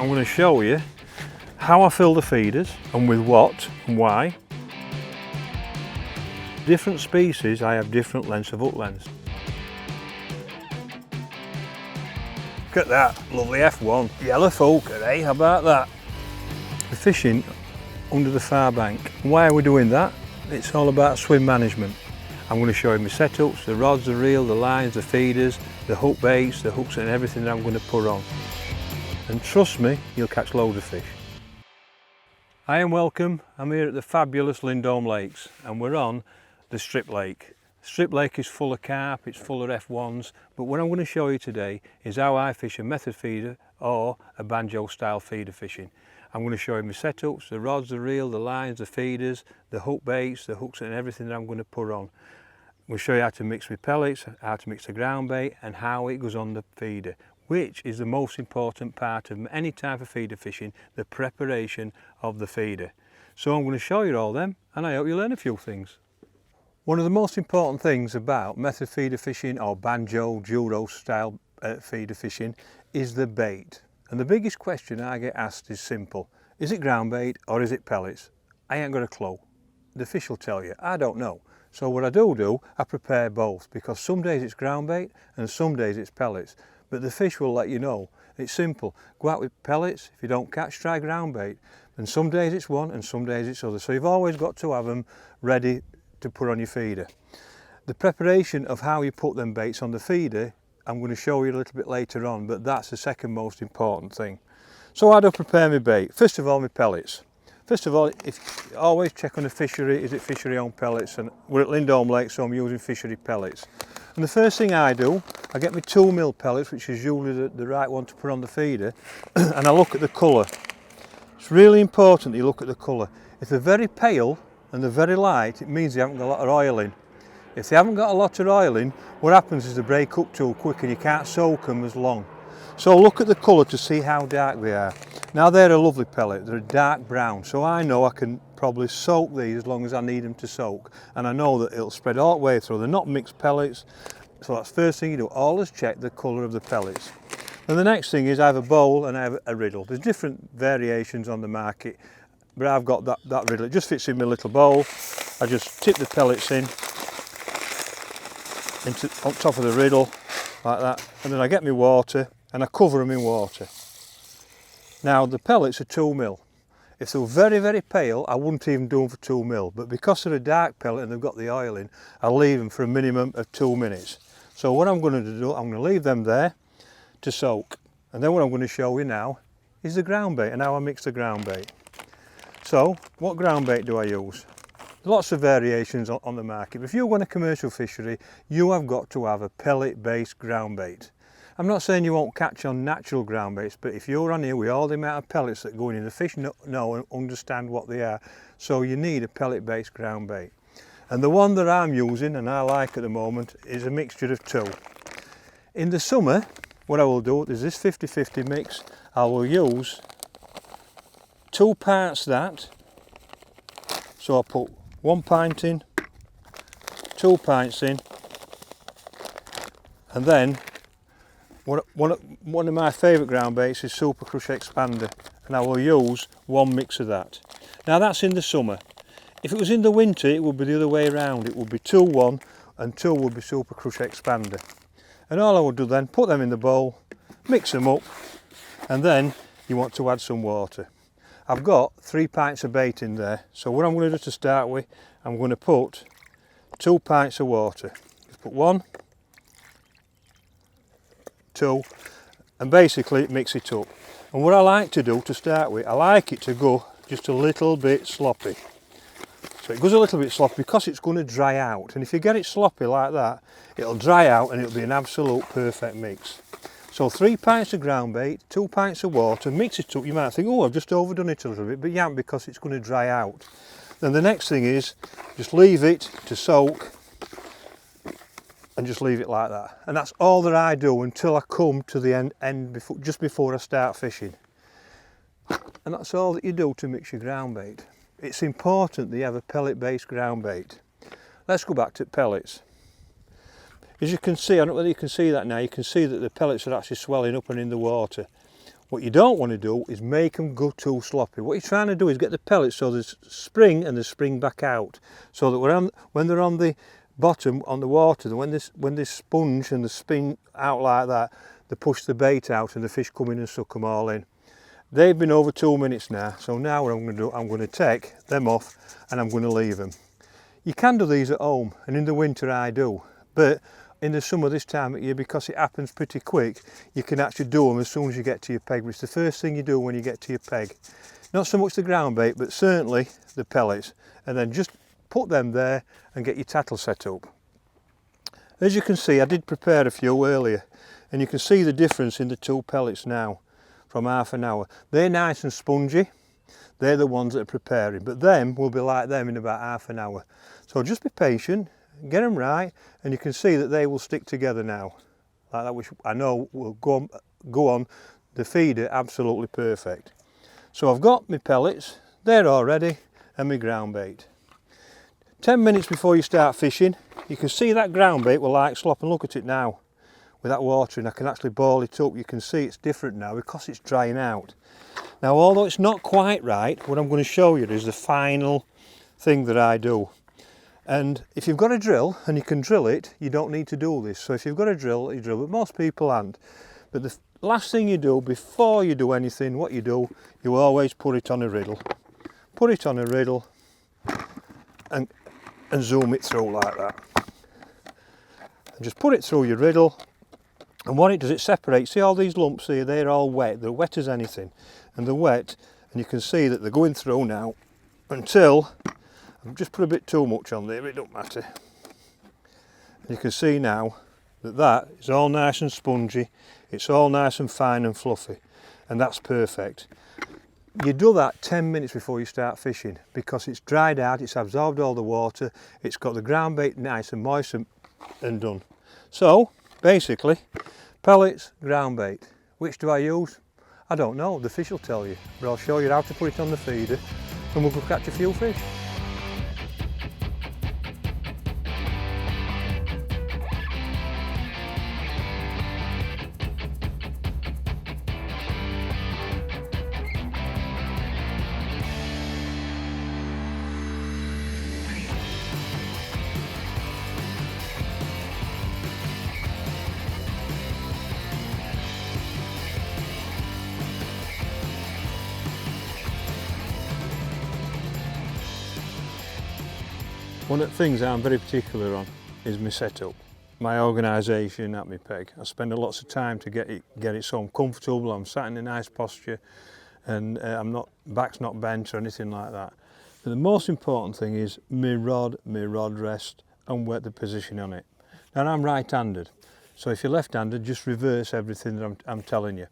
I'm going to show you how I fill the feeders and with what and why. Different species, I have different lengths of hook lengths. Look at that, lovely F1, yellow Fjuka, eh? How about that? We're fishing under the far bank. Why are we doing that? It's all about swim management. I'm going to show you my setups, the rods, the reel, the lines, the feeders, the hook baits, the hooks and everything that I'm going to put on. And trust me, you'll catch loads of fish. Hi and welcome, I'm here at the fabulous Lindholme Lakes and we're on the Strip Lake. Strip Lake is full of carp, it's full of F1s, but what I'm going to show you today is how I fish a method feeder or a banjo style feeder fishing. I'm going to show you my setups, the rods, the reel, the lines, the feeders, the hook baits, the hooks and everything that I'm going to put on. We'll show you how to mix my pellets, how to mix the ground bait and how it goes on the feeder, which is the most important part of any type of feeder fishing, the preparation of the feeder. So I'm going to show you all them and I hope you learn a few things. One of the most important things about method feeder fishing or banjo, Juro style feeder fishing is the bait. And the biggest question I get asked is simple. Is it ground bait or is it pellets? I ain't got a clue. The fish will tell you. I don't know. So what I do, I prepare both because some days it's ground bait and some days it's pellets. But the fish will let you know. It's simple. Go out with pellets. If you don't catch, try ground bait. And some days it's one and some days it's other. So you've always got to have them ready to put on your feeder. The preparation of how you put them baits on the feeder I'm going to show you a little bit later on, but that's the second most important thing. So how do I prepare my bait? First of all, my pellets. First of all, always check on the fishery, is it fishery owned pellets? And we're at Lindholme Lake, so I'm using fishery pellets. And the first thing I do, I get my 2mm pellets, which is usually the right one to put on the feeder, and I look at the colour. It's really important that you look at the colour. If they're very pale and they're very light, it means they haven't got a lot of oil in. If they haven't got a lot of oil in, what happens is they break up too quick and you can't soak them as long. So look at the colour to see how dark they are. Now they're a lovely pellet, they're a dark brown, so I know I can probably soak these as long as I need them to soak. And I know that it'll spread all the way through. They're not mixed pellets, so that's the first thing you do, always check the colour of the pellets. And the next thing is I have a bowl and I have a riddle. There's different variations on the market, but I've got that riddle. It just fits in my little bowl. I just tip the pellets in on top of the riddle like that, and then I get my water and I cover them in water. Now the pellets are 2mm. If they were very, very pale, I wouldn't even do them for 2mm, but because they're a dark pellet and they've got the oil in, I'll leave them for a minimum of 2 minutes. So what I'm going to do, I'm going to leave them there to soak, and then what I'm going to show you now is the ground bait and how I mix the ground bait. So what ground bait do I use? Lots of variations on the market, but if you want a commercial fishery, you have got to have a pellet based ground bait. I'm not saying you won't catch on natural ground baits, but if you're on here with all the amount of pellets that go in, the fish know and understand what they are, so you need a pellet based ground bait. And the one that I'm using and I like at the moment is a mixture of two. In the summer, what I will do is this 50-50 mix. I will use 2 parts that, so I'll put 1 pint in, 2 pints in, and then one of my favourite ground baits is Super Crush Expander, and I will use 1 mix of that. Now that's in the summer. If it was in the winter, it would be the other way around. It would be 2-1 and 2 would be Super Crush Expander. And all I would do then, put them in the bowl, mix them up, and then you want to add some water. I've got 3 pints of bait in there, so what I'm going to do to start with, I'm going to put 2 pints of water. Just put 1, 2, and basically mix it up. And what I like to do to start with, I like it to go just a little bit sloppy. So it goes a little bit sloppy because it's going to dry out, and if you get it sloppy like that, it'll dry out and it'll be an absolute perfect mix. So 3 pints of ground bait, 2 pints of water, mix it up. You might think, oh, I've just overdone it a little bit, but you haven't, because it's going to dry out. Then the next thing is just leave it to soak and just leave it like that. And that's all that I do until I come to the end just before I start fishing. And that's all that you do to mix your ground bait. It's important that you have a pellet based ground bait. Let's go back to pellets. As you can see, I don't know whether you can see that now, you can see that the pellets are actually swelling up and in the water. What you don't want to do is make them go too sloppy. What you're trying to do is get the pellets so there's spring and there's spring back out, so that when they're on the bottom on the water, when they sponge and they spin out like that, they push the bait out and the fish come in and suck them all in. They've been over 2 minutes now, so now what I'm going to do, I'm going to take them off and I'm going to leave them. You can do these at home, and in the winter I do, but in the summer this time of year, because it happens pretty quick, you can actually do them as soon as you get to your peg. It's the first thing you do when you get to your peg. Not so much the ground bait, but certainly the pellets, and then just put them there and get your tattle set up. As you can see, I did prepare a few earlier, and you can see the difference in the 2 pellets now from half an hour. They're nice and spongy, they're the ones that are preparing, but them will be like them in about half an hour. So just be patient, get them right, and you can see that they will stick together now, like that, which I know will go on the feeder absolutely perfect. So I've got my pellets, they're all ready, and my ground bait. 10 minutes before you start fishing, you can see that ground bait will like slop, and look at it now with that water, and I can actually ball it up. You can see it's different now because it's drying out. Now, although it's not quite right, what I'm going to show you is the final thing that I do. And if you've got a drill and you can drill it, you don't need to do this. So if you've got a drill, you drill, but most people aren't. But the last thing you do before you do anything, what you do, you always put it on a riddle. Put it on a riddle and zoom it through like that. And just put it through your riddle, and what it does, it separates. See all these lumps here, they're all wet, they're wet as anything, and they're wet, and you can see that they're going through now until I've just put a bit too much on there, but it don't matter. And you can see now that that is all nice and spongy, it's all nice and fine and fluffy, and that's perfect. You do that 10 minutes before you start fishing, because it's dried out, it's absorbed all the water, it's got the ground bait nice and moist and done. So basically, pellets, ground bait. Which do I use? I don't know, the fish will tell you, but I'll show you how to put it on the feeder and we'll go catch a few fish. One of the things I'm very particular on is my setup, my organisation at my peg. I spend lots of time to get it so I'm comfortable, I'm sat in a nice posture, and back's not bent or anything like that. But the most important thing is my rod rest, and where the position on it. Now I'm right-handed, so if you're left-handed, just reverse everything that I'm telling you.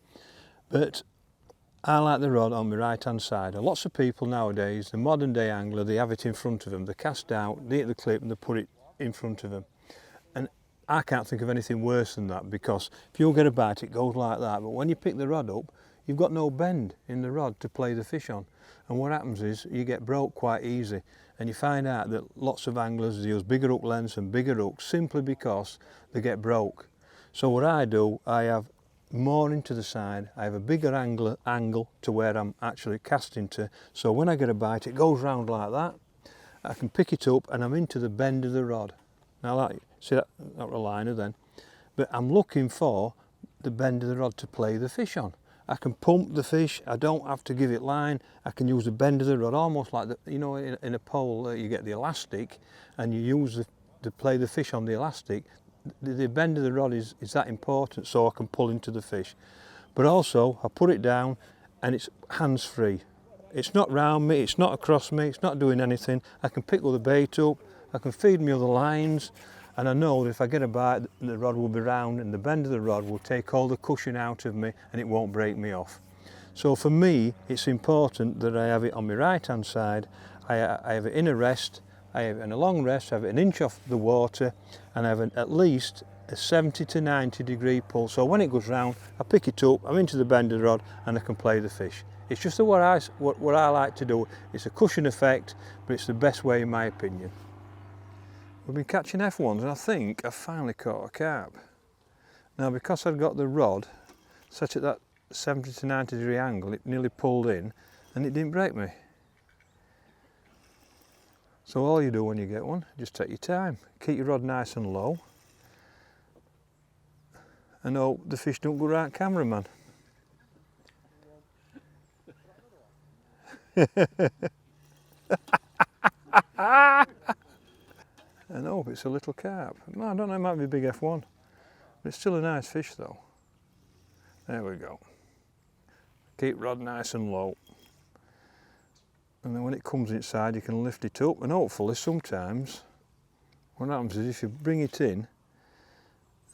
But I like the rod on my right hand side, and lots of people nowadays, the modern day angler, they have it in front of them, they cast out, they hit the clip and they put it in front of them. And I can't think of anything worse than that, because if you'll get a bite it goes like that, but when you pick the rod up you've got no bend in the rod to play the fish on, and what happens is you get broke quite easy, and you find out that lots of anglers use bigger hook lengths and bigger hooks simply because they get broke. So what I do, I have more into the side, I have a bigger angle to where I'm actually casting to, so when I get a bite it goes round like that, I can pick it up and I'm into the bend of the rod. Now see that liner then, but I'm looking for the bend of the rod to play the fish on. I can pump the fish, I don't have to give it line, I can use the bend of the rod, almost like in a pole you get the elastic and you use to play the fish on the elastic. The bend of the rod is that important, so I can pull into the fish. But also I put it down and it's hands free. It's not round me, it's not across me, it's not doing anything. I can pick all the bait up, I can feed me other lines, and I know that if I get a bite the rod will be round and the bend of the rod will take all the cushion out of me and it won't break me off. So for me it's important that I have it on my right hand side, I have it in a rest, I have it in a long rest, I have it an inch off the water, and I have at least a 70 to 90 degree pull. So when it goes round, I pick it up, I'm into the bend of the rod, and I can play the fish. It's just what I like to do. It's a cushion effect, but it's the best way in my opinion. We've been catching F1s, and I think I've finally caught a carp. Now because I've got the rod set at that 70 to 90 degree angle, it nearly pulled in and it didn't break me. So all you do when you get one, just take your time, keep your rod nice and low, and hope the fish don't go right cameraman. And hope it's a little carp. No, I don't know, it might be a big F1, but it's still a nice fish though. There we go. Keep rod nice and low. And then when it comes inside you can lift it up, and hopefully sometimes what happens is if you bring it in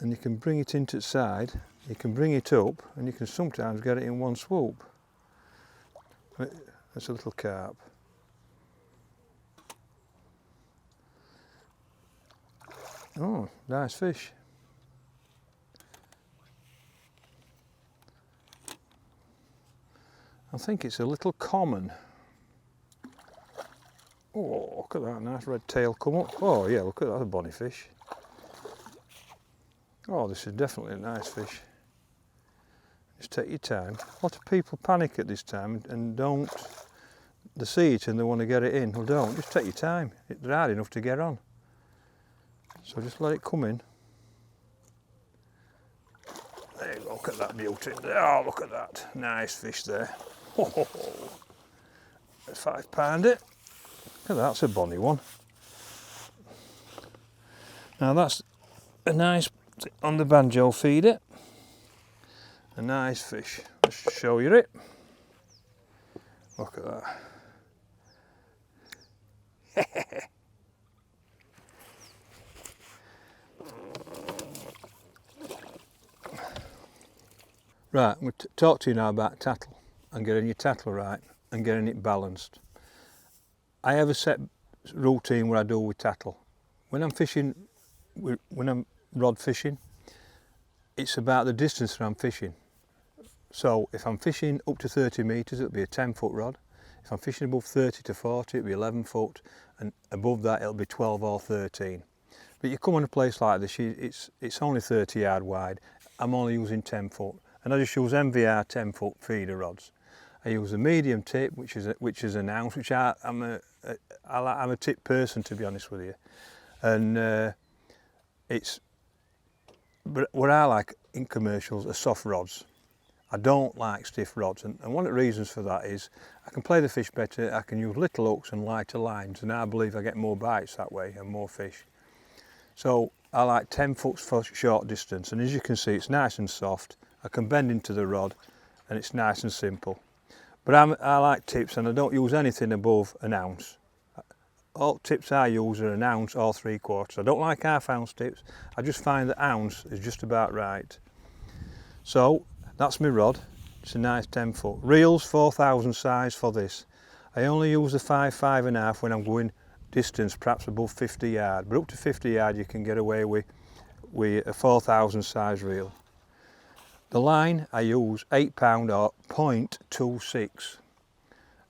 and you can bring it into the side, you can bring it up and you can sometimes get it in one swoop. That's a little carp. Oh, nice fish. I think it's a little common. Oh, look at that nice red tail come up. Oh yeah, look at that, a bonny fish. Oh, this is definitely a nice fish. Just take your time. A lot of people panic at this time and don't, they see it and they want to get it in. Well, don't, just take your time. It's hard enough to get on. So just let it come in. There you go, look at that beauty. Oh, look at that. Nice fish there. Oh, a 5 pounder. Look at that, that's a bonny one. Now that's a nice, on the banjo feeder, a nice fish. Let's show you it. Look at that. Right, I'm going to talk to you now about tattle and getting your tattle right and getting it balanced. I have a set routine where I do with tattle. When I'm fishing, when I'm rod fishing, it's about the distance that I'm fishing. So if I'm fishing up to 30 metres, it'll be a 10-foot rod. If I'm fishing above 30 to 40, it'll be 11 foot, and above that it'll be 12 or 13. But you come on a place like this, it's only 30 yard wide. I'm only using 10 foot. And I just use MVR 10-foot feeder rods. I use a medium tip, which is an ounce, which I'm a tip person, to be honest with you. And but what I like in commercials are soft rods. I don't like stiff rods, and one of the reasons for that is I can play the fish better, I can use little hooks and lighter lines, and I believe I get more bites that way and more fish. So I like 10 foot for short distance, and as you can see, it's nice and soft. I can bend into the rod and it's nice and simple. But I like tips, and I don't use anything above an ounce. All tips I use are an ounce or 3/4. I don't like half-ounce tips. I just find that ounce is just about right. So that's my rod. It's a nice 10-foot. Reels 4000 size for this. I only use the 5.5 when I'm going distance, perhaps above 50 yard. But up to 50 yard you can get away with a 4000 size reel. The line I use 8 pound or 0.26,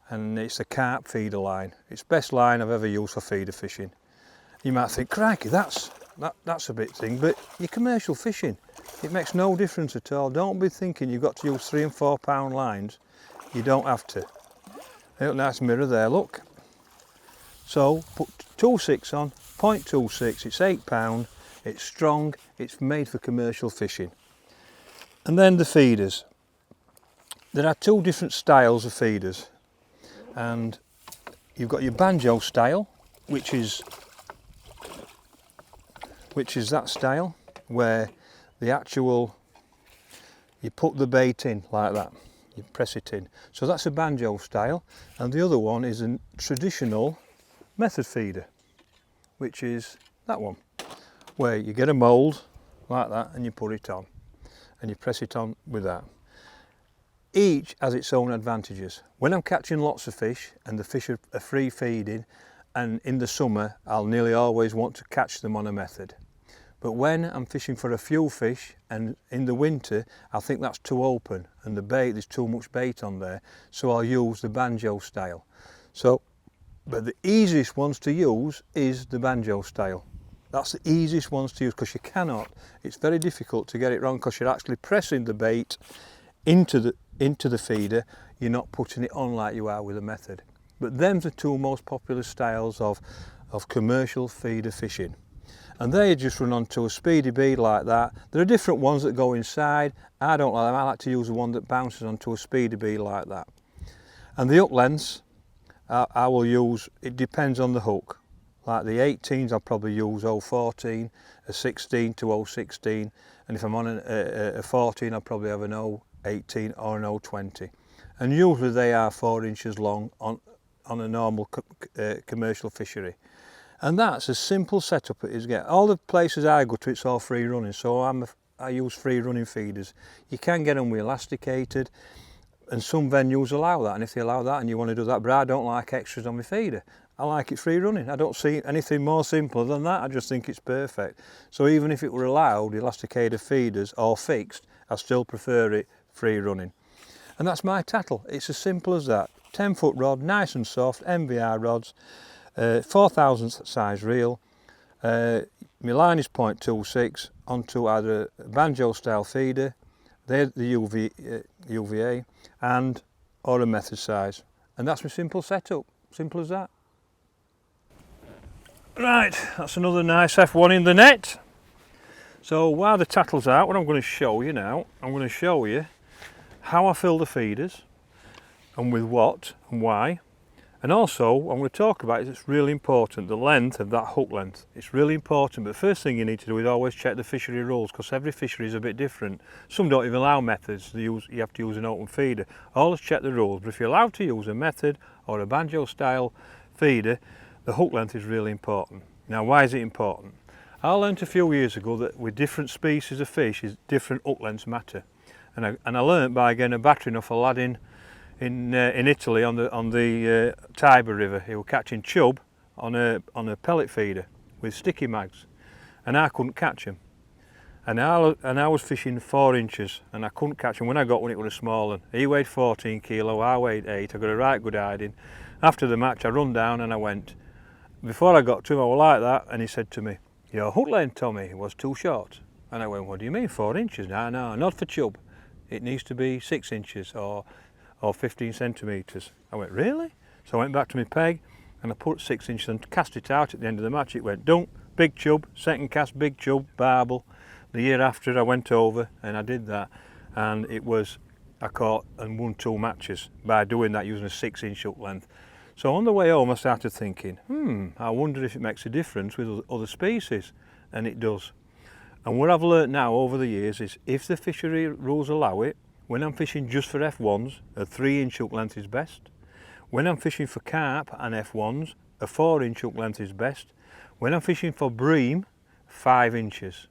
and it's a carp feeder line. It's the best line I've ever used for feeder fishing. You might think, crikey, that's a bit thing, but your commercial fishing, it makes no difference at all. Don't be thinking you've got to use 3 and 4 pound lines. You don't have to. Little nice mirror there, look. So put 26 on, 0.26, it's 8 pound, it's strong, it's made for commercial fishing. And then the feeders. There are 2 different styles of feeders, and you've got your banjo style, which is that style where the actual, you put the bait in like that, you press it in. So that's a banjo style, and the other one is a traditional method feeder, which is that one, where you get a mould like that and you put it on. And you press it on with that. Each has its own advantages. When I'm catching lots of fish and the fish are free feeding, and in the summer I'll nearly always want to catch them on a method. But when I'm fishing for a few fish and in the winter I think that's too open and the bait, there's too much bait on there, so I'll use the banjo style. But the easiest ones to use is the banjo style. That's the easiest ones to use, because you cannot, it's very difficult to get it wrong, because you're actually pressing the bait into the feeder, you're not putting it on like you are with a method. But them's the two most popular styles of commercial feeder fishing. And they just run onto a speedy bead like that. There are different ones that go inside. I don't like them. I like to use the one that bounces onto a speedy bead like that. And the hook lengths, I will use, it depends on the hook. Like the 18s I'll probably use 014, a 16 to 016, and if I'm on a 14 I'll probably have an 018 or an 020. And usually they are 4 inches long on a normal commercial fishery. And that's a simple setup it is. Get all the places I go to, it's all free running, so I use free running feeders. You can get them with elasticated, and some venues allow that, and if they allow that and you want to do that, but I don't like extras on my feeder. I like it free running. I don't see anything more simple than that. I just think it's perfect. So even if it were allowed elasticated feeders or fixed, I still prefer it free running. And that's my tattle. It's as simple as that. 10-foot rod, nice and soft, MVR rods, 4,000th size reel. My line is 0.26 onto either a banjo style feeder, they're the UVA, and or a method size. And that's my simple setup. Simple as that. Right, that's another nice F1 in the net. So while the tattle's out, what I'm going to show you now, I'm going to show you how I fill the feeders and with what and why. And also I'm going to talk about it's really important, the length of that hook length. It's really important, but the first thing you need to do is always check the fishery rules, because every fishery is a bit different. Some don't even allow methods, you have to use an open feeder. Always check the rules, but if you're allowed to use a method or a banjo style feeder, the hook length is really important. Now why is it important? I learned a few years ago that with different species of fish, different hook lengths matter. And I learned by getting a battering off a lad in Italy on the Tiber River. He was catching chub on a pellet feeder with sticky mags, and I couldn't catch him. And I was fishing 4 inches and I couldn't catch him. When I got one, it was a small one. He weighed 14 kilo, I weighed 8. I got a right good hiding. After the match I run down and I went. Before I got to him I was like that, and he said to me, "Your hook length, Tommy, was too short." And I went, "What do you mean 4 inches?" No, not for chub. It needs to be 6 inches or 15 centimetres. I went, "Really?" So I went back to my peg and I put 6 inches and cast it out at the end of the match. It went dunk, big chub, second cast, big chub, barbel. The year after I went over and I did that, and I caught and won 2 matches by doing that using a 6-inch hook length. So on the way home I started thinking, I wonder if it makes a difference with other species, and it does. And what I've learnt now over the years is if the fishery rules allow it, when I'm fishing just for F1s, a 3-inch hook length is best. When I'm fishing for carp and F1s, a 4-inch hook length is best. When I'm fishing for bream, 5 inches.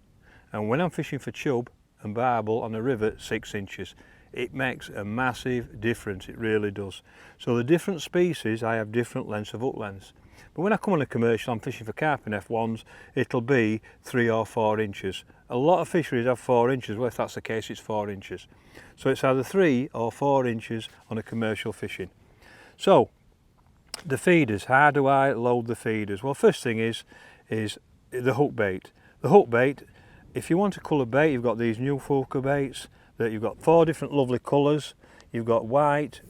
And when I'm fishing for chub and barbel on a river, 6 inches. It makes a massive difference, it really does. So the different species, I have different lengths of hook lengths. But when I come on a commercial, I'm fishing for carp and F1s, it'll be 3 or 4 inches. A lot of fisheries have 4 inches, well if that's the case it's 4 inches. So it's either 3 or 4 inches on a commercial fishing. So, the feeders, how do I load the feeders? Well, first thing is the hook bait. The hook bait, if you want a colour bait, you've got these new Fjuka baits, that you've got 4 different lovely colours. You've got white,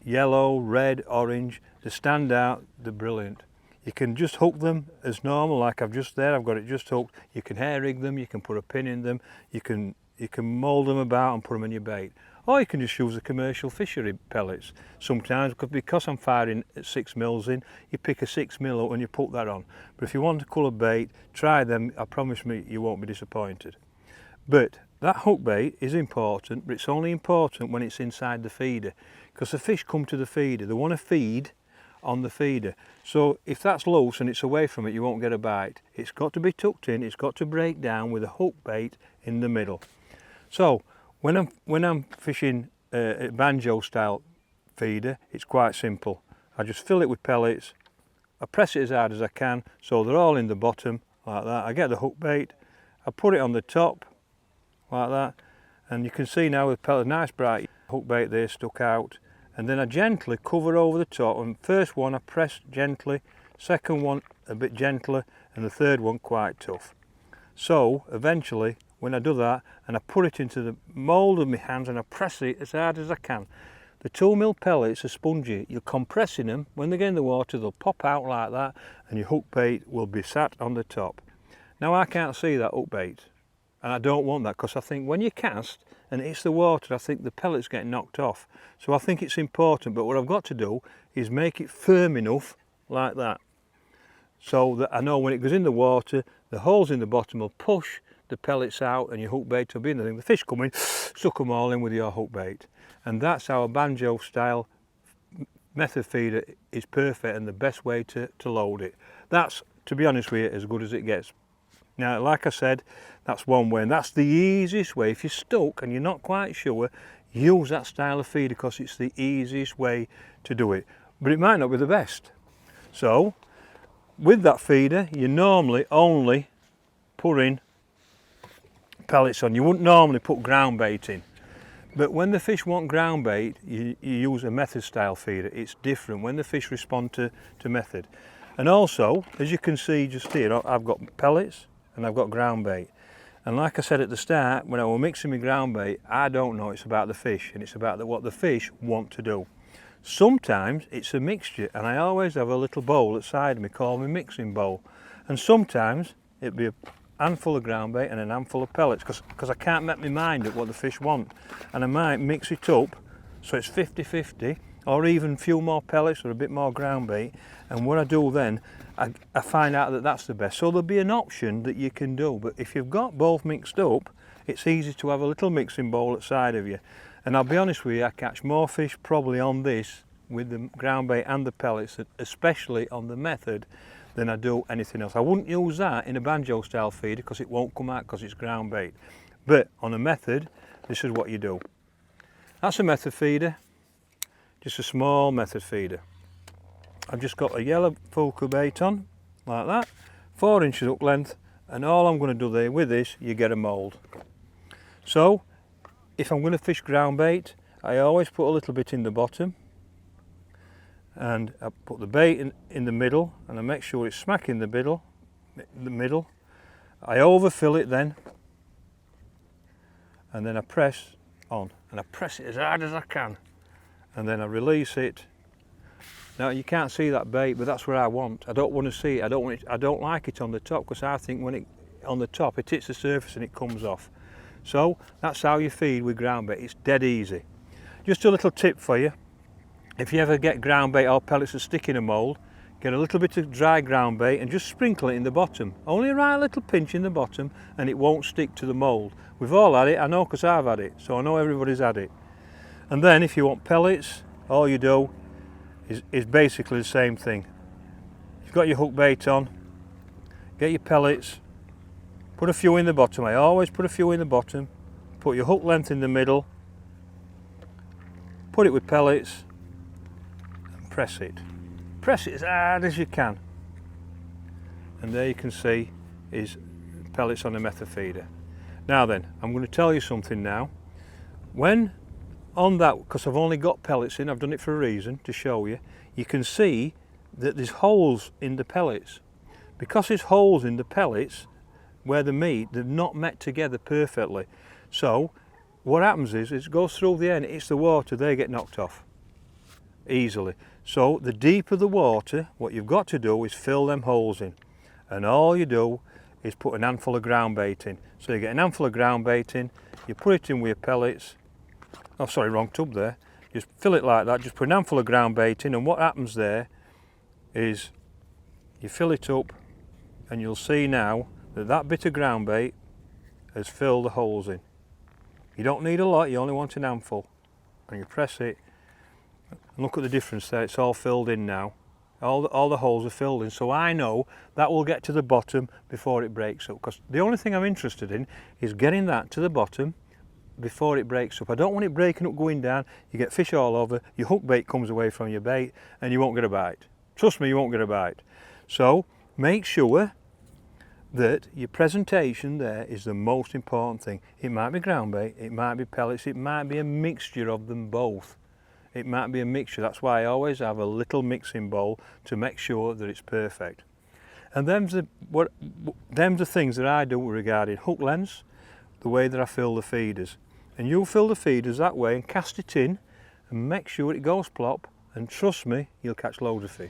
yellow, red, orange. They stand out, they're brilliant. You can just hook them as normal, like I've just there, I've got it just hooked. You can hair rig them, you can put a pin in them, you can mould them about and put them in your bait. Or you can just use the commercial fishery pellets. Sometimes, because I'm firing at 6 mils in, you pick a 6 mil up and you put that on. But if you want a colour bait, try them, I promise me you won't be disappointed. But that hook bait is important, but it's only important when it's inside the feeder, because the fish come to the feeder, they want to feed on the feeder. So if that's loose and it's away from it, you won't get a bite. It's got to be tucked in, it's got to break down with a hook bait in the middle. So when I'm fishing a banjo style feeder, it's quite simple. I just fill it with pellets, I press it as hard as I can so they're all in the bottom like that. I get the hook bait, I put it on the top like that, and you can see now with pellets, nice bright hook bait there stuck out, and then I gently cover over the top, and first one I press gently, second one a bit gentler, and the third one quite tough. So eventually when I do that, and I put it into the mould with my hands and I press it as hard as I can. The 2mm pellets are spongy. You're compressing them. When they get in the water, they'll pop out like that, and your hook bait will be sat on the top. Now I can't see that hook bait, and I don't want that, because I think when you cast and it hits the water, I think the pellets get knocked off. So I think it's important, but what I've got to do is make it firm enough like that, so that I know when it goes in the water, the holes in the bottom will push the pellets out and your hook bait will be in the thing. The fish come in, suck them all in with your hook bait. And that's our banjo style method feeder is perfect and the best way to load it. That's, to be honest with you, as good as it gets. Now, like I said, that's one way, and that's the easiest way. If you're stuck and you're not quite sure, use that style of feeder, because it's the easiest way to do it. But it might not be the best. So, with that feeder, you normally only put in pellets on. You wouldn't normally put ground bait in. But when the fish want ground bait, you use a method style feeder. It's different when the fish respond to method. And also, as you can see just here, I've got pellets and I've got ground bait. And like I said at the start, when I was mixing my ground bait, I don't know, it's about the fish, and it's about what the fish want to do. Sometimes it's a mixture, and I always have a little bowl outside me called my mixing bowl. And sometimes it'd be a handful of ground bait and a handful of pellets, because I can't make my mind up what the fish want, and I might mix it up so it's 50-50, or even a few more pellets or a bit more ground bait. And what I do then, I find out that that's the best. So there'll be an option that you can do, but if you've got both mixed up, it's easy to have a little mixing bowl outside of you. And I'll be honest with you, I catch more fish probably on this with the ground bait and the pellets, especially on the method, than I do anything else. I wouldn't use that in a banjo style feeder because it won't come out because it's ground bait. But on a method, this is what you do. That's a method feeder, just a small method feeder. I've just got a yellow Fjuka bait on, like that, 4 inches hook length, and all I'm going to do there with this, you get a mould. So, if I'm going to fish ground bait, I always put a little bit in the bottom, and I put the bait in the middle, and I make sure it's smack in the middle. I overfill it then, and then I press on, and I press it as hard as I can, and then I release it. Now you can't see that bait, but that's what I want. I don't want to see it. I don't like it on the top, because I think when it on the top it hits the surface and it comes off. So that's how you feed with ground bait. It's dead easy. Just a little tip for you. If you ever get ground bait or pellets that stick in a mould, get a little bit of dry ground bait and just sprinkle it in the bottom. Only a right little pinch in the bottom, and it won't stick to the mould. We've all had it, I know, because I've had it, so I know everybody's had it. And then if you want pellets, all you do is basically the same thing. You've got your hook bait on, get your pellets, put a few in the bottom. I always put a few in the bottom, put your hook length in the middle, put it with pellets, and press it. Press it as hard as you can. And there you can see is pellets on a method feeder. Now then, I'm going to tell you something now. When on that, because I've only got pellets in, I've done it for a reason, to show you, you can see that there's holes in the pellets. Because there's holes in the pellets where they meet, they're not met together perfectly. So what happens is it goes through the end, it hits the water, they get knocked off easily. So the deeper the water, what you've got to do is fill them holes in. And all you do is put an handful of ground bait in. So you get an handful of ground bait in, you put it in with your pellets. Oh sorry, wrong tub there. Just fill it like that, just put an handful of ground bait in, and what happens there is you fill it up, and you'll see now that that bit of ground bait has filled the holes in. You don't need a lot, you only want an handful. And you press it, and look at the difference there, it's all filled in now. All the holes are filled in, so I know that will get to the bottom before it breaks up, because the only thing I'm interested in is getting that to the bottom before it breaks up. I don't want it breaking up, going down, you get fish all over, your hook bait comes away from your bait, and you won't get a bite. Trust me, you won't get a bite. So make sure that your presentation there is the most important thing. It might be ground bait, it might be pellets, it might be a mixture of them both. It might be a mixture, that's why I always have a little mixing bowl to make sure that it's perfect. And them's the things that I do regarding hook lengths, the way that I fill the feeders. And you'll fill the feeders that way and cast it in and make sure it goes plop, and trust me, you'll catch loads of fish.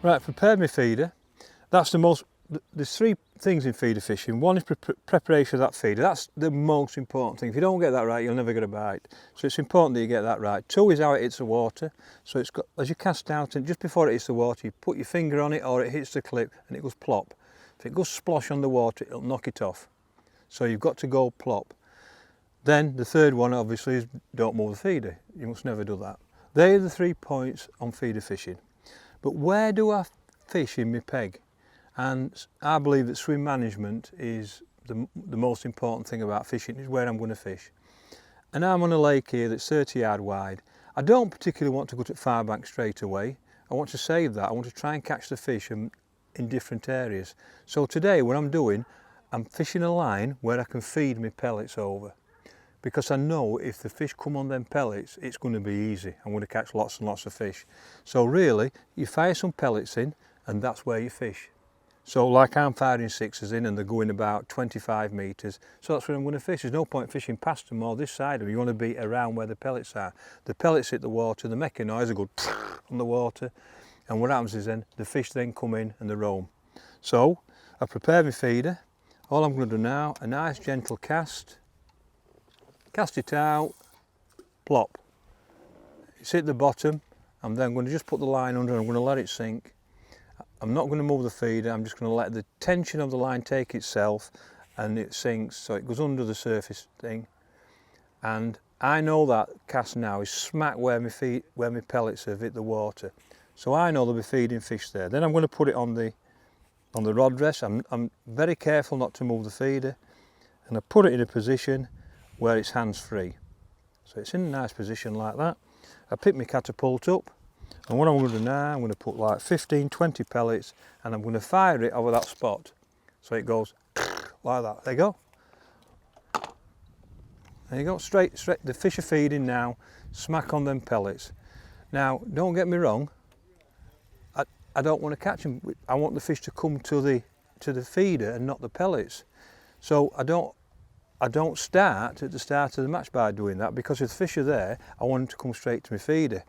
Right, prepared my feeder. That's there's three things in feeder fishing. One is preparation of that feeder. That's the most important thing. If you don't get that right, you'll never get a bite. So it's important that you get that right. Two is how it hits the water. So it's got, as you cast out, and just before it hits the water, you put your finger on it or it hits the clip and it goes plop. If it goes splosh on the water, it'll knock it off. So you've got to go plop. Then the third one obviously is don't move the feeder. You must never do that. They're the 3 points on feeder fishing. But where do I fish in my peg? And I believe that swim management is the most important thing about fishing, is where I'm going to fish. And I'm on a lake here that's 30 yard wide. I don't particularly want to go to far bank straight away. I want to save that. I want to try and catch the fish in different areas. So today what I'm doing, I'm fishing a line where I can feed my pellets over. Because I know if the fish come on them pellets, it's going to be easy. I'm going to catch lots and lots of fish. So really, you fire some pellets in and that's where you fish. So like I'm firing sixes in and they're going about 25 metres, so that's where I'm going to fish. There's no point fishing past them or this side of them. You want to be around where the pellets are. The pellets hit the water, they make a noise, they go on the water, and what happens is then the fish then come in and they roam. So I've prepared my feeder. All I'm going to do now, a nice gentle cast. Cast it out, plop. It's hit the bottom. I'm then going to just put the line under and I'm going to let it sink. I'm not going to move the feeder, I'm just going to let the tension of the line take itself and it sinks, so it goes under the surface thing. And I know that cast now is smack where my pellets have hit the water. So I know they'll be feeding fish there. Then I'm going to put it on the rod rest. I'm very careful not to move the feeder, and I put it in a position where it's hands free. So it's in a nice position like that. I pick my catapult up, and what I'm going to do now, I'm going to put like 15-20 pellets and I'm going to fire it over that spot. So it goes like that. There you go. There you go, straight, the fish are feeding now, smack on them pellets. Now, don't get me wrong, I don't want to catch them. I want the fish to come to the feeder and not the pellets. So I don't start at the start of the match by doing that, because if the fish are there, I want them to come straight to my feeder.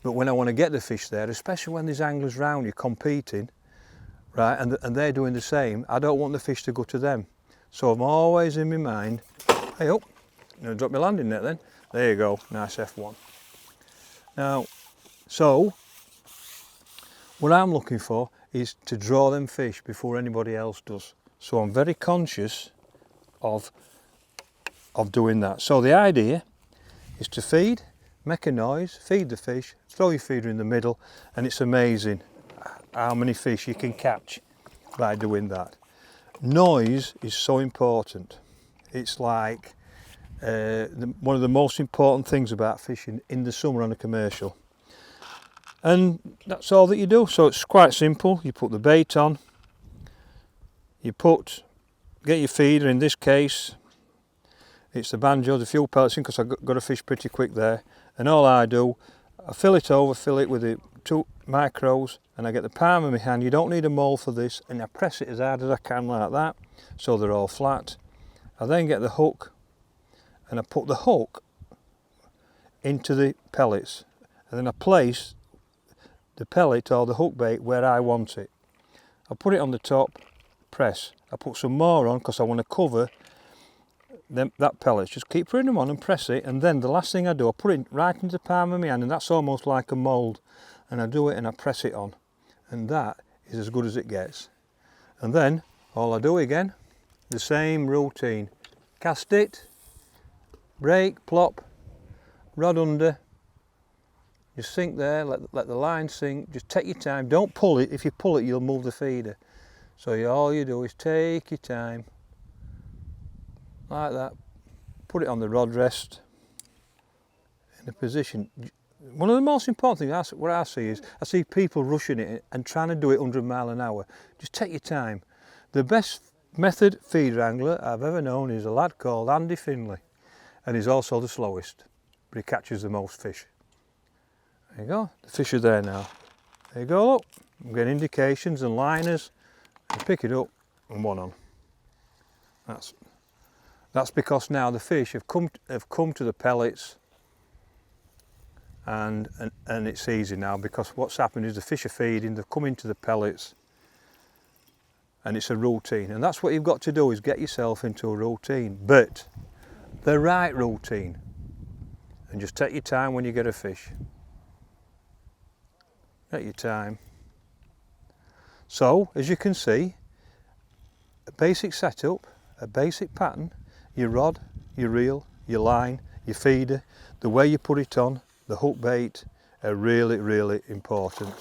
But when I want to get the fish there, especially when there's anglers round you competing, right, and they're doing the same, I don't want the fish to go to them. So I'm always in my mind, hey up, I'm going to drop my landing net then. There you go, nice F1. Now, so what I'm looking for is to draw them fish before anybody else does. So I'm very conscious of doing that. So the idea is to feed, make a noise, feed the fish, throw your feeder in the middle, and it's amazing how many fish you can catch by doing that. Noise is so important. It's like one of the most important things about fishing in the summer on a commercial. And that's all that you do. So it's quite simple. You put the bait on, get your feeder, in this case it's the banjo, the fuel pellets in, because I've got to fish pretty quick there. And all I do, I fill it with the 2 micros, and I get the palm of my hand. You don't need a mold for this, and I press it as hard as I can like that, so they're all flat. I then get the hook, and I put the hook into the pellets, and then I place the pellet or the hook bait where I want it. I put it on the top, press. I put some more on because I want to cover that pellet. Just keep putting them on and press it, and then the last thing I do, I put it right into the palm of my hand, and that's almost like a mould, and I do it and I press it on, and that is as good as it gets. And then all I do again, the same routine. Cast it, break, plop, rod under, just sink there, let the line sink, just take your time, don't pull it. If you pull it, you'll move the feeder. So all you do is take your time, like that, put it on the rod rest in a position. One of the most important things what I see is I see people rushing it and trying to do it 100 mile an hour. Just take your time. The best method feeder angler I've ever known is a lad called Andy Finley, and he's also the slowest, but he catches the most fish. There you go, the fish are there now. There you go, look, I'm getting indications and liners. I pick it up and one on. That's because now the fish have come to the pellets, and it's easy now, because what's happened is the fish are feeding, they've come into the pellets, and it's a routine. And that's what you've got to do, is get yourself into a routine, but the right routine. And just take your time when you get a fish. Take your time. So, as you can see, a basic setup, a basic pattern, your rod, your reel, your line, your feeder, the way you put it on, the hook bait are really, really important.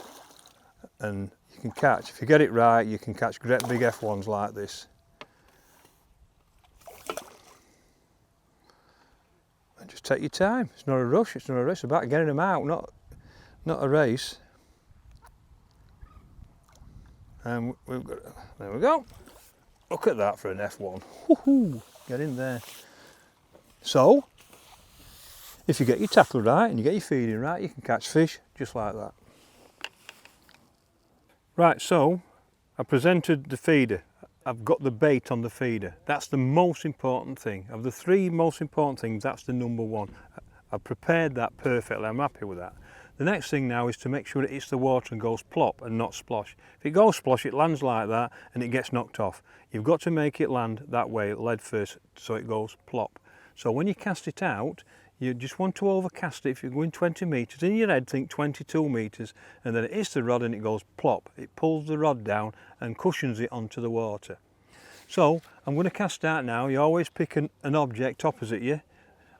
And you can catch, if you get it right, you can catch great big F1s like this. And just take your time. It's not a rush, it's not a race, it's about getting them out, not a race. And we've got, there we go. Look at that for an F1. Woohoo! Get in there. So, if you get your tackle right and you get your feeding right, you can catch fish just like that. Right, so I presented the feeder. I've got the bait on the feeder. That's the most important thing. Of the three most important things, that's the number one. I've prepared that perfectly. I'm happy with that. The next thing now is to make sure it hits the water and goes plop and not splosh. If it goes splosh, it lands like that and it gets knocked off. You've got to make it land that way, lead first, so it goes plop. So when you cast it out, you just want to overcast it. If you're going 20 metres, in your head think 22 metres, and then it hits the rod and it goes plop. It pulls the rod down and cushions it onto the water. So I'm going to cast out now. You always pick an object opposite you.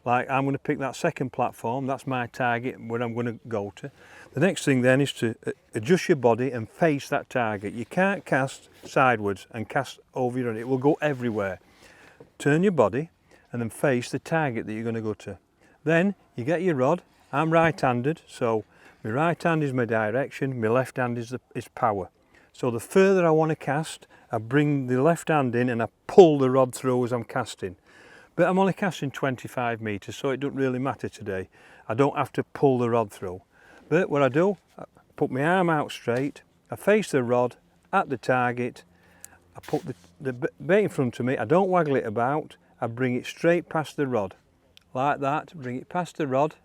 Like I'm going to pick that second platform, that's my target where I'm going to go to. The next thing then is to adjust your body and face that target. You can't cast sideways and cast over your head, it will go everywhere. Turn your body and then face the target that you're going to go to. Then you get your rod. I'm right-handed, so my right hand is my direction, my left hand is power. So the further I want to cast, I bring the left hand in and I pull the rod through as I'm casting. But I'm only casting 25 metres, so it doesn't really matter today. I don't have to pull the rod through. But what I do, I put my arm out straight, I face the rod at the target, I put the bait in front of me, I don't waggle it about, I bring it straight past the rod. Like that, bring it past the rod.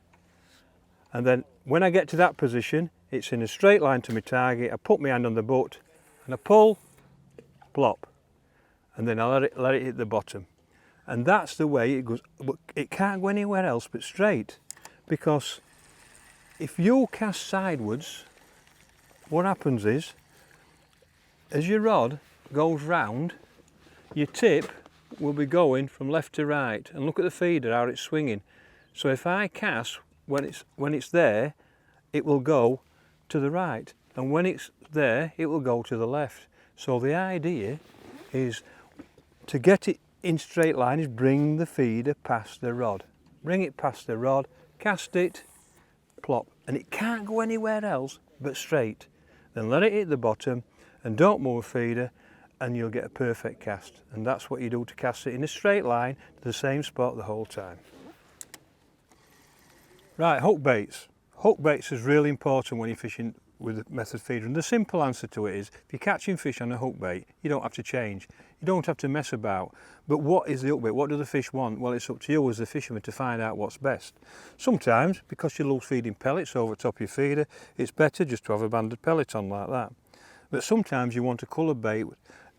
And then when I get to that position, it's in a straight line to my target, I put my hand on the butt and I pull, plop. And then I let it hit the bottom. And that's the way it goes. It can't go anywhere else but straight, because if you cast sideways, what happens is, as your rod goes round, your tip will be going from left to right. And look at the feeder, how it's swinging. So if I cast when it's there, it will go to the right, and when it's there, it will go to the left. So the idea is to get it in straight line is bring the feeder past the rod. Bring it past the rod, cast it, plop. And it can't go anywhere else but straight. Then let it hit the bottom and don't move the feeder and you'll get a perfect cast. And that's what you do to cast it in a straight line to the same spot the whole time. Right, hook baits. Hook baits is really important when you're fishing with a method feeder, and the simple answer to it is, if you're catching fish on a hook bait, you don't have to change, you don't have to mess about. But what is the hook bait? What do the fish want? Well, it's up to you as the fisherman to find out what's best. Sometimes, because you love feeding pellets over the top of your feeder, it's better just to have a banded pellet on like that. But sometimes you want a colour bait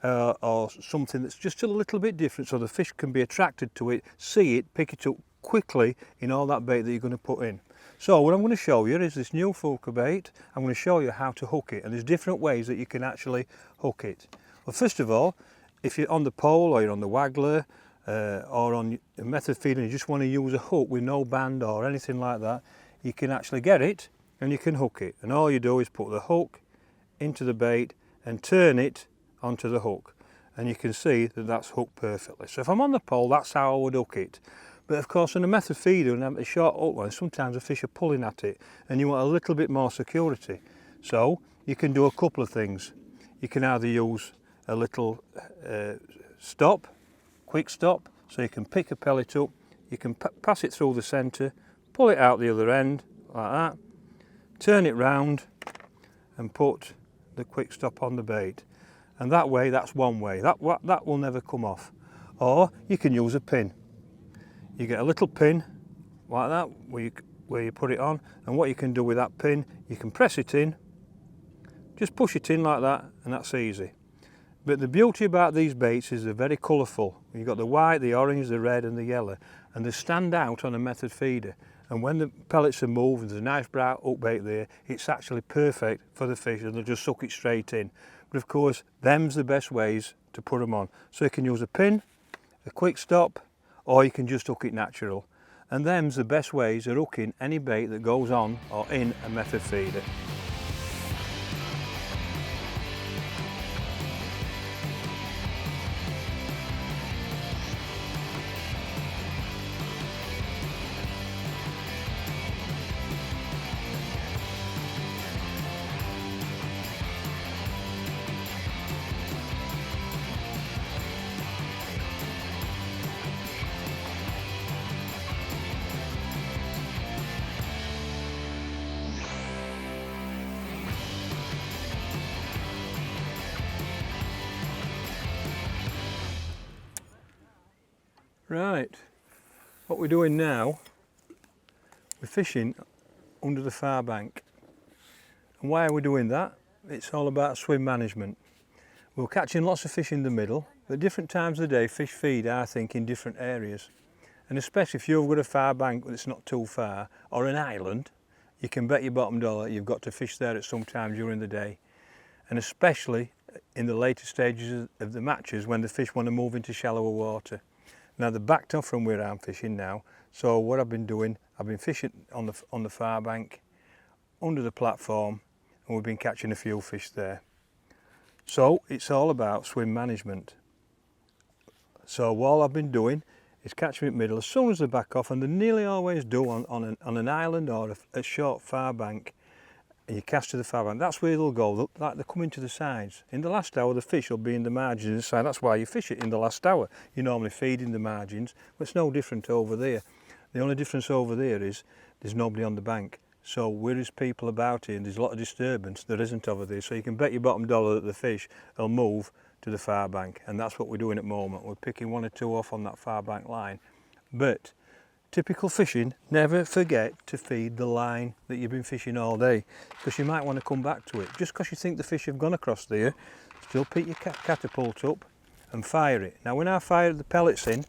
or something that's just a little bit different, so the fish can be attracted to it, see it, pick it up quickly in all that bait that you're going to put in. So what I'm going to show you is this new Fjuka bait. I'm going to show you how to hook it, and there's different ways that you can actually hook it. Well, first of all, if you're on the pole or you're on the waggler or on a method feeder and you just want to use a hook with no band or anything like that, you can actually get it and you can hook it. And all you do is put the hook into the bait and turn it onto the hook, and you can see that that's hooked perfectly. So if I'm on the pole, that's how I would hook it. But of course on a method feeder and a short hook line, sometimes the fish are pulling at it and you want a little bit more security. So you can do a couple of things. You can either use a little stop, quick stop, so you can pick a pellet up, you can pass it through the centre, pull it out the other end like that, turn it round and put the quick stop on the bait. And that way, that's one way, that will never come off. Or you can use a pin. You get a little pin like that where you put it on, and what you can do with that pin, you can press it in, just push it in like that, and that's easy. But the beauty about these baits is they're very colourful. You've got the white, the orange, the red and the yellow, and they stand out on a method feeder. And when the pellets are moved and there's a nice bright hook bait there, it's actually perfect for the fish and they'll just suck it straight in. But of course, them's the best ways to put them on. So you can use a pin, a quick stop, or you can just hook it natural. And them's the best ways of hooking any bait that goes on or in a method feeder. Right, what we're doing now, we're fishing under the far bank. And why are we doing that? It's all about swim management. We're catching lots of fish in the middle, but at different times of the day fish feed, I think, in different areas. And especially if you've got a far bank that's not too far, or an island, you can bet your bottom dollar you've got to fish there at some time during the day. And especially in the later stages of the matches when the fish want to move into shallower water. Now they're backed off from where I'm fishing now, so what I've been doing, I've been fishing on the far bank, under the platform, and we've been catching a few fish there. So it's all about swim management. So all I've been doing is catching it middle as soon as they back off, and they nearly always do on an island or a short far bank. And you cast to the far bank, that's where they'll go, like they're coming to the sides. In the last hour the fish will be in the margins of the side, that's why you fish it in the last hour. You normally feed in the margins, but it's no different over there. The only difference over there is there's nobody on the bank. So where there's people about here and there's a lot of disturbance, there isn't over there. So you can bet your bottom dollar that the fish will move to the far bank, and that's what we're doing at the moment. We're picking one or two off on that far bank line. But typical fishing, never forget to feed the line that you've been fishing all day, because you might want to come back to it. Just because you think the fish have gone across there, still pick your catapult up and fire it. Now when I fire the pellets in,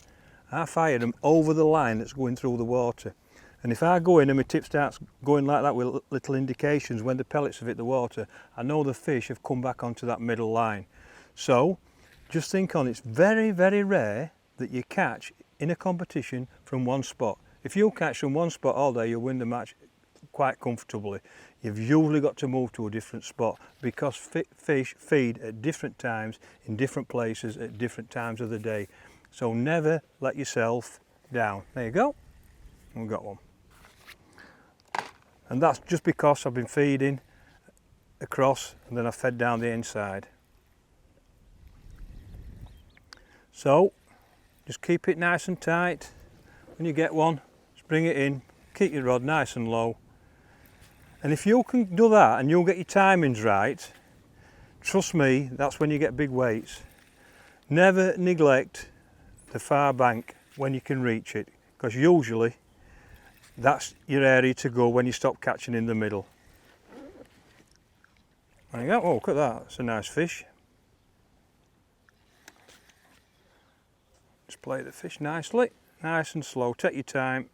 I fire them over the line that's going through the water. And if I go in and my tip starts going like that with little indications when the pellets have hit the water, I know the fish have come back onto that middle line. So just think on, it's very, very rare that you catch in a competition from one spot. If you catch from one spot all day, you'll win the match quite comfortably. You've usually got to move to a different spot because fish feed at different times, in different places, at different times of the day. So never let yourself down. There you go, we've got one. And that's just because I've been feeding across and then I've fed down the inside. So just keep it nice and tight. When you get one, just bring it in, keep your rod nice and low. And if you can do that and you'll get your timings right, trust me, that's when you get big weights. Never neglect the far bank when you can reach it, because usually that's your area to go when you stop catching in the middle. There you go. Oh, look at that, that's a nice fish. Just play the fish nicely, nice and slow, take your time.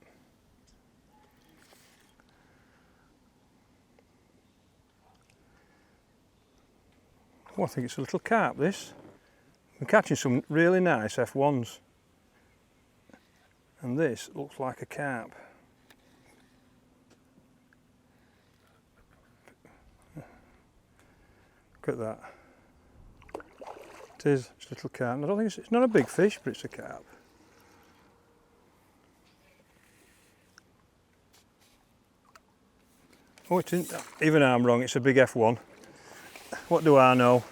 Oh, I think it's a little carp, this. I'm catching some really nice F1s. And this looks like a carp. Look at that. It is just a little carp. I don't think it's not a big fish, but it's a carp. Oh, it isn't, even I'm wrong, it's a big F1. What do I know?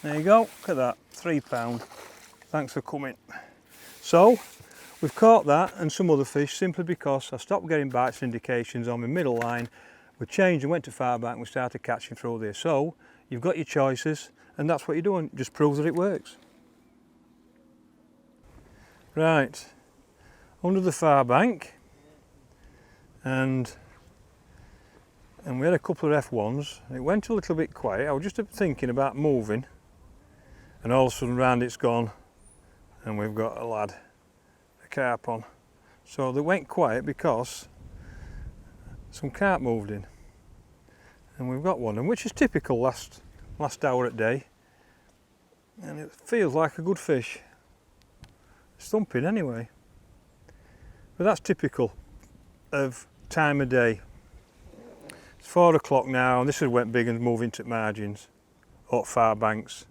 There you go, look at that, £3. Thanks for coming. So, we've caught that and some other fish simply because I stopped getting bites and indications on my middle line. We changed and went to far bank and we started catching through there. So, you've got your choices and that's what you're doing, just proves that it works. Right, under the far bank, and we had a couple of F1s. It went a little bit quiet. I was just thinking about moving, and all of a sudden round it's gone, and we've got a lad, a carp on. So they went quiet because some carp moved in, and we've got one, and which is typical last hour at day, and it feels like a good fish. It's thumping anyway, but that's typical of time of day. It's 4 o'clock now, and this has went big and moving to margins, up far banks.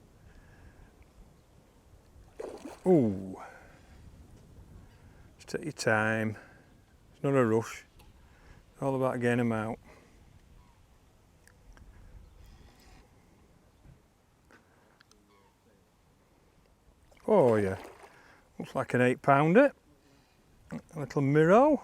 Ooh, just take your time. It's not a rush. It's all about getting them out. Oh yeah, looks like an 8-pounder. A little minnow.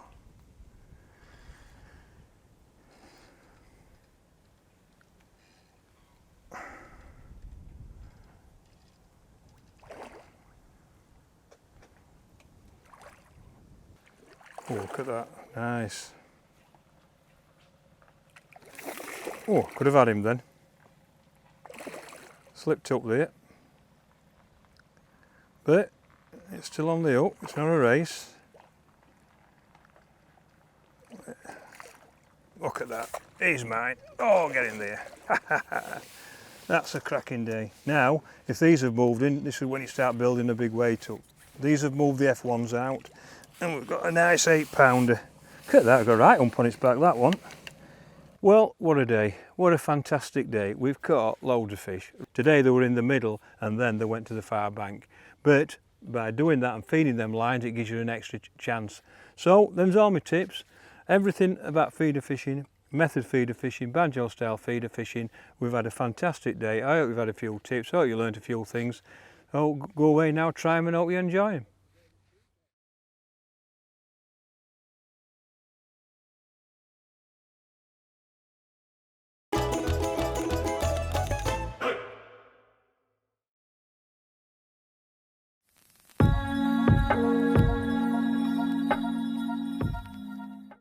Oh, look at that, nice. Oh, could have had him then. Slipped up there. But it's still on the hook, it's not a race. Look at that, he's mine. Oh, get in there. That's a cracking day. Now, if these have moved in, this is when you start building a big weight up. These have moved the F1s out, and we've got a nice 8-pounder. Look at that, I've got a right hump on its back, that one. Well, what a day. What a fantastic day. We've caught loads of fish. Today they were in the middle, and then they went to the far bank. But by doing that and feeding them lines, it gives you an extra chance. So, them's all my tips. Everything about feeder fishing, method feeder fishing, banjo style feeder fishing. We've had a fantastic day. I hope you've had a few tips. I hope you learned a few things. So go away now, try them and hope you enjoy them.